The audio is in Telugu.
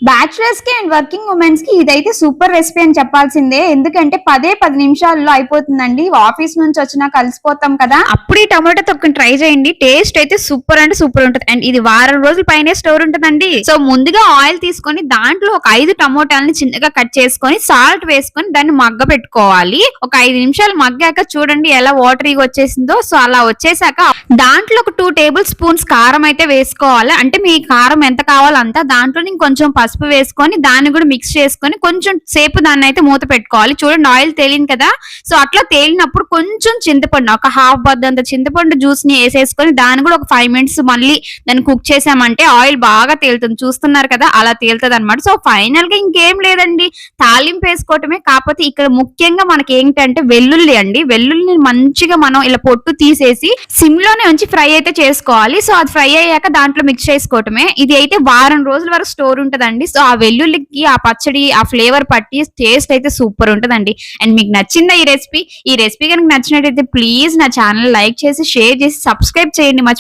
బ్యాచులర్స్ కి అండ్ వర్కింగ్ ఉమెన్స్ కి ఇదైతే సూపర్ రెసిపీ అని చెప్పాల్సిందే. ఎందుకంటే 10 నిమిషాల్లో అయిపోతుందండి. ఆఫీస్ నుంచి వచ్చినా కలిసిపోతాం కదా, అప్పుడు ఈ టమాటో తొక్కని ట్రై చేయండి. టేస్ట్ అయితే సూపర్ అంటే సూపర్ ఉంటుంది. అండ్ ఇది వారం రోజుల పైనే స్టోర్ ఉంటుందండి. సో ముందుగా ఆయిల్ తీసుకొని దాంట్లో ఒక 5 టమోటాలని చిన్నగా కట్ చేసుకొని సాల్ట్ వేసుకొని దాన్ని మగ్గ పెట్టుకోవాలి. ఒక 5 నిమిషాలు మగ్గాక చూడండి ఎలా వాటరీగా వచ్చేసిందో. సో అలా వచ్చేసాక దాంట్లో ఒక 2 టేబుల్ స్పూన్స్ కారం అయితే వేసుకోవాలి. అంటే మీ కారం ఎంత కావాలో అంత. దాంట్లో కొంచెం పసుపు వేసుకొని దాన్ని కూడా మిక్స్ చేసుకొని కొంచెం సేపు దాన్ని అయితే మూత పెట్టుకోవాలి. చూడండి ఆయిల్ తేలింది కదా. సో అట్లా తేలినప్పుడు కొంచెం చింతపండు, ఒక హాఫ్ బద్దంత చింతపండు జ్యూస్ ని వేసేసుకొని దాన్ని కూడా ఒక 5 మినిట్స్ మళ్ళీ దాన్ని కుక్ చేసామంటే ఆయిల్ బాగా తేలుతుంది. చూస్తున్నారు కదా అలా తేలుతుంది అనమాట. సో ఫైనల్ గా ఇంకేం లేదండి, తాలింపు వేసుకోవటమే. కాకపోతే ఇక్కడ ముఖ్యంగా మనకి ఏంటంటే వెల్లుల్లి అండి. వెల్లుల్లిని మంచిగా మనం ఇలా పొట్టు తీసేసి సిమ్ లోనే ఉంచి ఫ్రై అయితే చేసుకోవాలి. సో అది ఫ్రై అయ్యాక దాంట్లో మిక్స్ చేసుకోవటమే. ఇది అయితే వారం రోజుల వరకు స్టోర్ ఉంటదండి. సో ఆ వెల్లుల్లికి ఆ పచ్చడి ఆ ఫ్లేవర్ పట్టి టేస్ట్ అయితే సూపర్ ఉంటదండి. అండ్ మీకు నచ్చిందా ఈ రెసిపీ? ఈ రెసిపీ కనుక నచ్చినట్టయితే ప్లీజ్ నా ఛానల్ లైక్ చేసి షేర్ చేసి సబ్స్క్రైబ్ చేయండి.